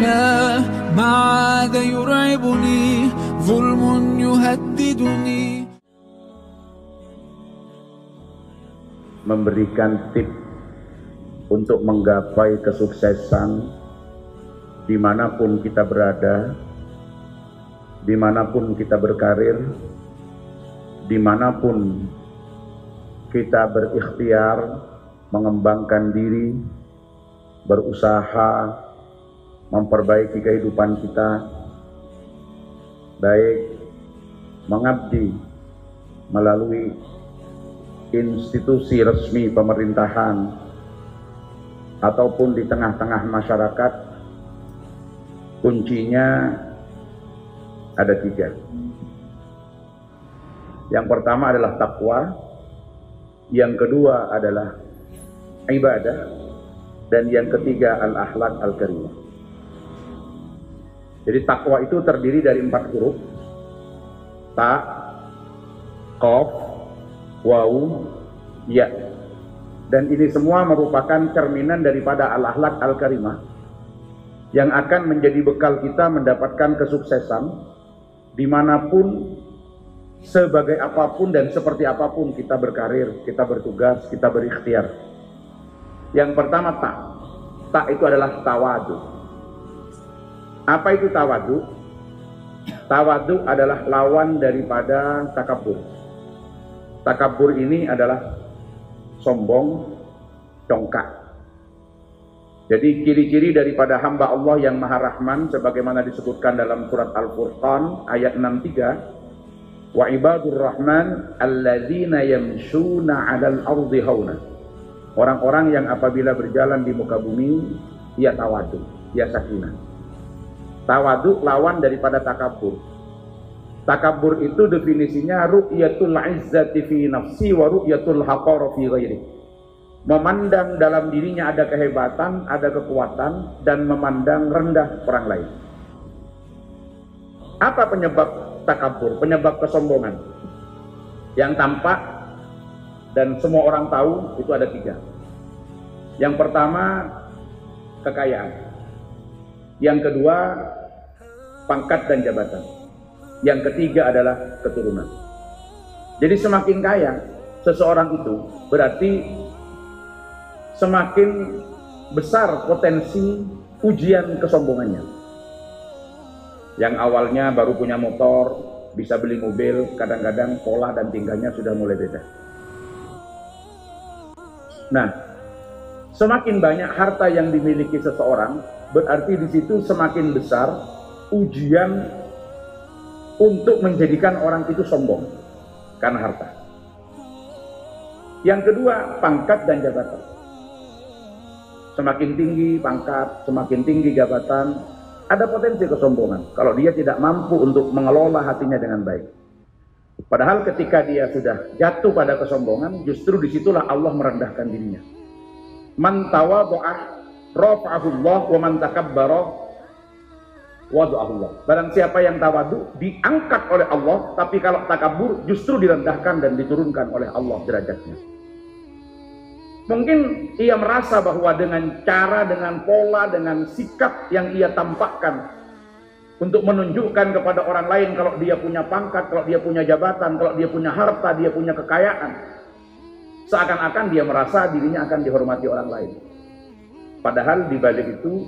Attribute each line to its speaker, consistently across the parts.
Speaker 1: لا ما عاد يرعبني ظلم يهددني.
Speaker 2: Memberikan tips untuk menggapai kesuksesan dimanapun kita berada, dimanapun kita berkarir, dimanapun kita berikhtiar, mengembangkan diri, berusaha, memperbaiki kehidupan kita, baik mengabdi melalui institusi resmi pemerintahan ataupun di tengah-tengah masyarakat. Kuncinya ada 3. Yang pertama adalah takwa, yang kedua adalah ibadah, dan yang ketiga al-akhlak al-karimah. Jadi takwa itu terdiri dari 4 huruf: ta, qaf, waw, ya. Dan ini semua merupakan cerminan daripada al-akhlak al-karimah yang akan menjadi bekal kita mendapatkan kesuksesan dimanapun, sebagai apapun dan seperti apapun kita berkarir, kita bertugas, kita berikhtiar. Yang pertama ta. Ta itu adalah tawadu. Apa itu tawadu? Tawadu adalah lawan daripada takabur. Takabur ini adalah sombong, congkak. Jadi ciri-ciri daripada hamba Allah yang Maha Rahman sebagaimana disebutkan dalam surat Al-Furqan ayat 63, wa ibadur rahman alladzina yamshuna 'alal ardi hauna. Orang-orang yang apabila berjalan di muka bumi ia tawadu, ia sakinah. Tawadu lawan daripada takabur. Takabur itu definisinya ru'yatul izzati fi nafsi wa ru'yatul haqara fi ghairi. Memandang dalam dirinya ada kehebatan, ada kekuatan, dan memandang rendah orang lain. Apa penyebab takabur? Penyebab kesombongan yang tampak dan semua orang tahu itu ada 3. Yang pertama kekayaan, yang kedua pangkat dan jabatan, yang ketiga adalah keturunan. Jadi semakin kaya seseorang itu berarti semakin besar potensi ujian kesombongannya. Yang awalnya baru punya motor, bisa beli mobil, kadang-kadang pola dan tingkahnya sudah mulai beda. Nah, semakin banyak harta yang dimiliki seseorang, berarti di situ semakin besar ujian untuk menjadikan orang itu sombong karena harta. Yang kedua, pangkat dan jabatan. Semakin tinggi pangkat, semakin tinggi jabatan, ada potensi kesombongan kalau dia tidak mampu untuk mengelola hatinya dengan baik. Padahal ketika dia sudah jatuh pada kesombongan, justru disitulah Allah merendahkan dirinya. Man tawadha'ah rafa'ahu Allah wa man takabbara wada'ahu Allah. Barang siapa yang tawadu diangkat oleh Allah, tapi kalau takabur justru direndahkan dan diturunkan oleh Allah derajatnya. Mungkin ia merasa bahwa dengan cara, dengan pola, dengan sikap yang ia tampakkan untuk menunjukkan kepada orang lain kalau dia punya pangkat, kalau dia punya jabatan, kalau dia punya harta, dia punya kekayaan, seakan-akan dia merasa dirinya akan dihormati orang lain. Padahal di balik itu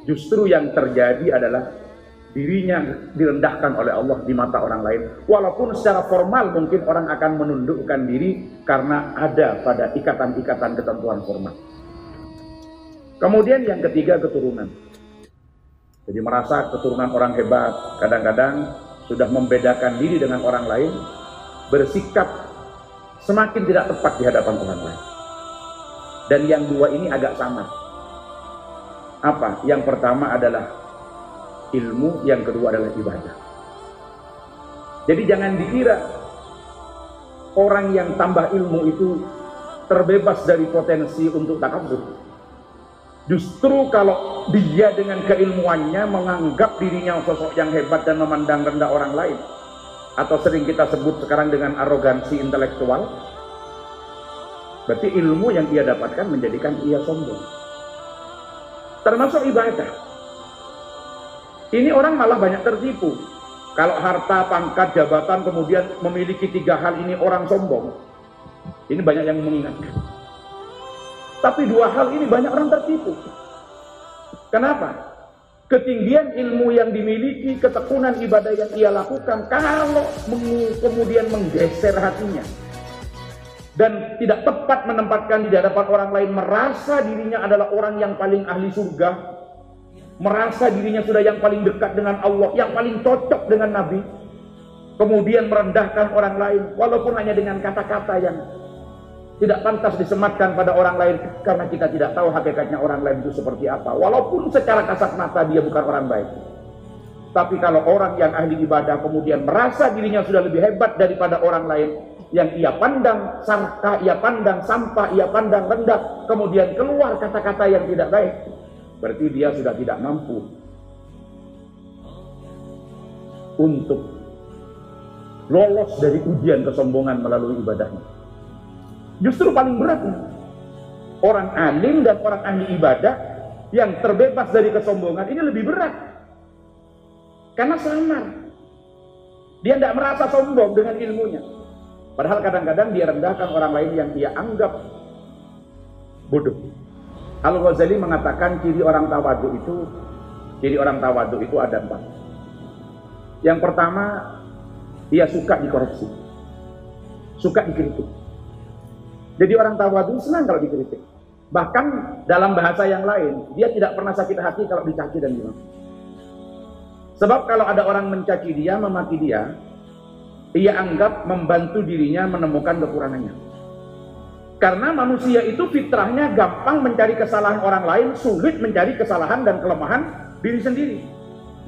Speaker 2: justru yang terjadi adalah dirinya direndahkan oleh Allah di mata orang lain. Walaupun secara formal mungkin orang akan menundukkan diri karena ada pada ikatan-ikatan ketentuan formal. Kemudian yang ketiga, keturunan. Jadi merasa keturunan orang hebat, kadang-kadang sudah membedakan diri dengan orang lain, bersikap semakin tidak tepat di hadapan orang lain. Dan yang dua ini agak sama. Apa? Yang pertama adalah ilmu, yang kedua adalah ibadah. Jadi jangan dikira orang yang tambah ilmu itu terbebas dari potensi untuk takabur. Justru kalau dia dengan keilmuannya menganggap dirinya sosok yang hebat dan memandang rendah orang lain, atau sering kita sebut sekarang dengan arogansi intelektual, berarti ilmu yang ia dapatkan menjadikan ia sombong. Termasuk ibadah. Ini orang malah banyak tertipu. Kalau harta, pangkat, jabatan, kemudian memiliki 3 hal ini orang sombong. Ini banyak yang mengingatkan. Tapi 2 hal ini banyak orang tertipu. Kenapa? Ketinggian ilmu yang dimiliki, ketekunan ibadah yang ia lakukan, kalau kemudian menggeser hatinya dan tidak tepat menempatkan di hadapan orang lain, merasa dirinya adalah orang yang paling ahli surga, merasa dirinya sudah yang paling dekat dengan Allah, yang paling cocok dengan Nabi, kemudian merendahkan orang lain walaupun hanya dengan kata-kata yang tidak pantas disematkan pada orang lain, karena kita tidak tahu hakikatnya orang lain itu seperti apa, walaupun secara kasat mata dia bukan orang baik. Tapi kalau orang yang ahli ibadah kemudian merasa dirinya sudah lebih hebat daripada orang lain, yang ia pandang sangka, ia pandang sampah, ia pandang rendah, kemudian keluar kata-kata yang tidak baik, berarti dia sudah tidak mampu untuk lolos dari ujian kesombongan melalui ibadahnya. Justru paling berat orang alim dan orang ahli ibadah yang terbebas dari kesombongan ini lebih berat, karena samar. Dia tidak merasa sombong dengan ilmunya, padahal kadang-kadang dia rendahkan orang lain yang dia anggap bodoh. Al-Ghazali mengatakan ciri orang tawadhu itu ada 4. Yang pertama, dia suka dikoreksi, suka dikritik. Jadi orang tawadhu senang kalau dikritik. Bahkan dalam bahasa yang lain, dia tidak pernah sakit hati kalau dicaci dan dimaki. Sebab kalau ada orang mencaci dia, memaki dia, ia anggap membantu dirinya menemukan kekurangannya. Karena manusia itu fitrahnya gampang mencari kesalahan orang lain, sulit mencari kesalahan dan kelemahan diri sendiri.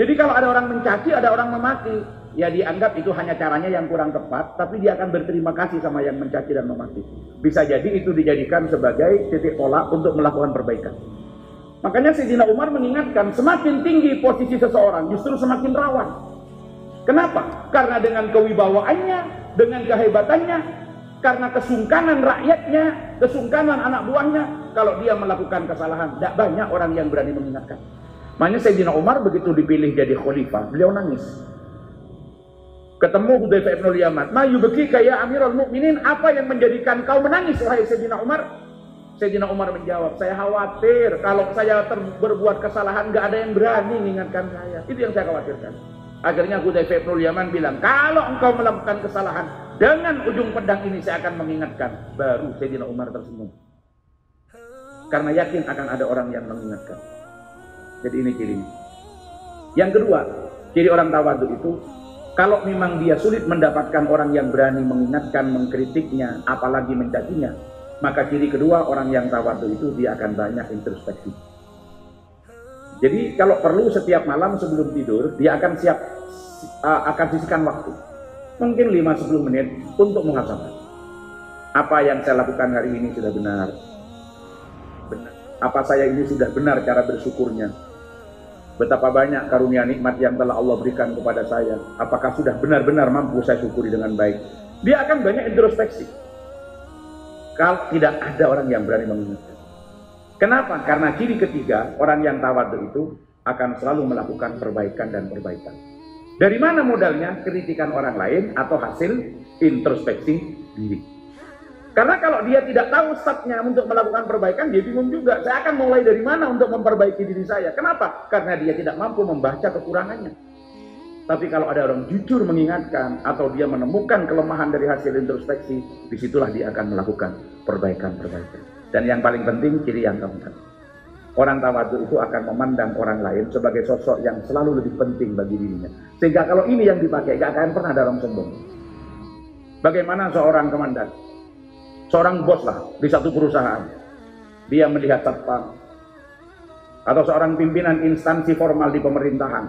Speaker 2: Jadi kalau ada orang mencaci, ada orang memaki, ya dianggap itu hanya caranya yang kurang tepat, tapi dia akan berterima kasih sama yang mencaci dan memaki. Bisa jadi itu dijadikan sebagai titik tolak untuk melakukan perbaikan. Makanya Sayyidina Umar mengingatkan, semakin tinggi posisi seseorang justru semakin rawan. Kenapa? Karena dengan kewibawaannya, dengan kehebatannya, karena kesungkanan rakyatnya, kesungkanan anak buahnya, kalau dia melakukan kesalahan, tidak banyak orang yang berani mengingatkan. Makanya Sayyidina Umar begitu dipilih jadi khalifah, beliau nangis. Ketemu Hudzaifah bin Yaman, "Ma yubkika ya Amirul Mukminin, apa yang menjadikan kau menangis wahai Sayyidina Umar?" Sayyidina Umar menjawab, "Saya khawatir kalau saya berbuat kesalahan nggak ada yang berani mengingatkan saya. Itu yang saya khawatirkan." Akhirnya Hudzaifah bin Yaman bilang, "Kalau engkau melakukan kesalahan, dengan ujung pedang ini saya akan mengingatkan." Baru Sayyidina Umar tersenyum, karena yakin akan ada orang yang mengingatkan. Jadi ini cirinya. Yang kedua, ciri orang tawadhu itu, kalau memang dia sulit mendapatkan orang yang berani mengingatkan, mengkritiknya, apalagi mencacinya, maka ciri kedua orang yang tawadhu itu dia akan banyak introspeksi. Jadi kalau perlu setiap malam sebelum tidur dia akan sisihkan waktu, mungkin 5-10 menit untuk muhasabah. Apa yang saya lakukan hari ini sudah benar? Apa saya ini sudah benar cara bersyukurnya? Betapa banyak karunia nikmat yang telah Allah berikan kepada saya. Apakah sudah benar-benar mampu saya syukuri dengan baik? Dia akan banyak introspeksi. Kalau tidak ada orang yang berani mengingatkan. Kenapa? Karena ciri ketiga, orang yang tawadhu itu akan selalu melakukan perbaikan dan perbaikan. Dari mana modalnya? Kritikan orang lain atau hasil introspeksi diri. Karena kalau dia tidak tahu stepnya untuk melakukan perbaikan, dia bingung juga. Saya akan mulai dari mana untuk memperbaiki diri saya? Kenapa? Karena dia tidak mampu membaca kekurangannya. Tapi kalau ada orang jujur mengingatkan, atau dia menemukan kelemahan dari hasil introspeksi, disitulah dia akan melakukan perbaikan-perbaikan. Dan yang paling penting, ciri yang keempat, orang tawadhu itu akan memandang orang lain sebagai sosok yang selalu lebih penting bagi dirinya. Sehingga kalau ini yang dipakai, gak akan pernah ada orang sombong. Bagaimana seorang komandan, seorang bos lah di satu perusahaan, dia melihat satpam atau seorang pimpinan instansi formal di pemerintahan,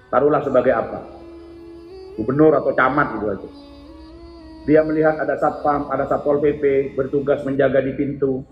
Speaker 2: taruhlah sebagai apa, gubernur atau camat gitu aja. Dia melihat ada satpam, ada satpol PP bertugas menjaga di pintu,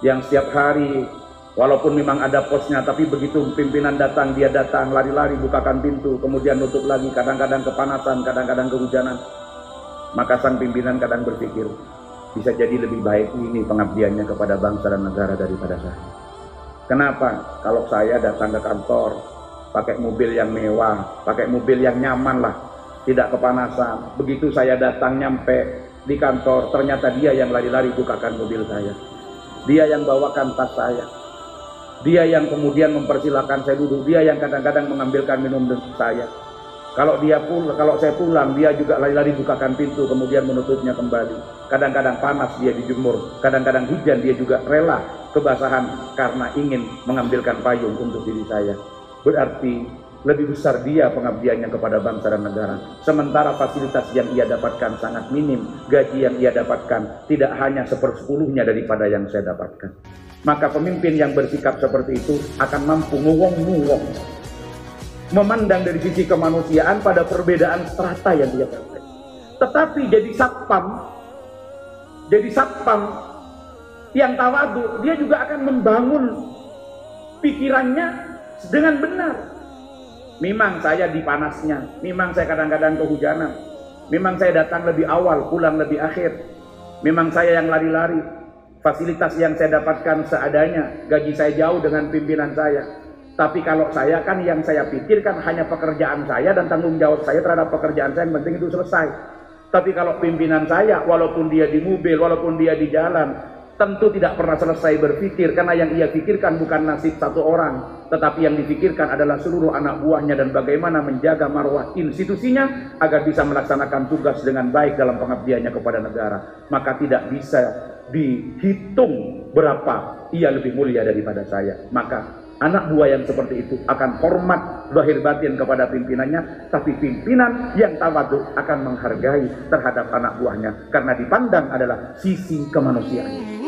Speaker 2: yang setiap hari walaupun memang ada posnya, tapi begitu pimpinan datang, dia datang lari-lari bukakan pintu, kemudian nutup lagi, kadang-kadang kepanasan, kadang-kadang kehujanan. Maka sang pimpinan kadang berpikir, bisa jadi lebih baik ini pengabdiannya kepada bangsa dan negara daripada saya. Kenapa? Kalau saya datang ke kantor, pakai mobil yang mewah, pakai mobil yang nyaman lah, tidak kepanasan. Begitu saya datang nyampe di kantor, ternyata dia yang lari-lari bukakan mobil saya, dia yang bawakan tas saya, dia yang kemudian mempersilahkan saya duduk, dia yang kadang-kadang mengambilkan minum untuk saya. Kalau saya pulang, dia juga lari-lari bukakan pintu, kemudian menutupnya kembali. Kadang-kadang panas dia dijemur, kadang-kadang hujan dia juga rela kebasahan karena ingin mengambilkan payung untuk diri saya. Berarti lebih besar dia pengabdiannya kepada bangsa dan negara. Sementara fasilitas yang ia dapatkan sangat minim, gaji yang ia dapatkan tidak hanya 1/10-nya daripada yang saya dapatkan. Maka pemimpin yang bersikap seperti itu akan mampu nguwong-nguwong, memandang dari sisi kemanusiaan pada perbedaan strata yang dia capai. Tetapi jadi satpam yang tawadu, dia juga akan membangun pikirannya dengan benar. Memang saya di panasnya, memang saya kadang-kadang kehujanan, memang saya datang lebih awal, pulang lebih akhir, memang saya yang lari-lari, fasilitas yang saya dapatkan seadanya, gaji saya jauh dengan pimpinan saya. Tapi kalau saya kan yang saya pikirkan hanya pekerjaan saya dan tanggung jawab saya terhadap pekerjaan saya, yang penting itu selesai. Tapi kalau pimpinan saya, walaupun dia di mobil, walaupun dia di jalan, tentu tidak pernah selesai berpikir, karena yang ia pikirkan bukan nasib satu orang, tetapi yang dipikirkan adalah seluruh anak buahnya dan bagaimana menjaga marwah institusinya agar bisa melaksanakan tugas dengan baik dalam pengabdiannya kepada negara. Maka tidak bisa dihitung berapa ia lebih mulia daripada saya. Maka anak buah yang seperti itu akan hormat zahir batin kepada pimpinannya, tapi pimpinan yang tawadhu akan menghargai terhadap anak buahnya karena dipandang adalah sisi kemanusiaan.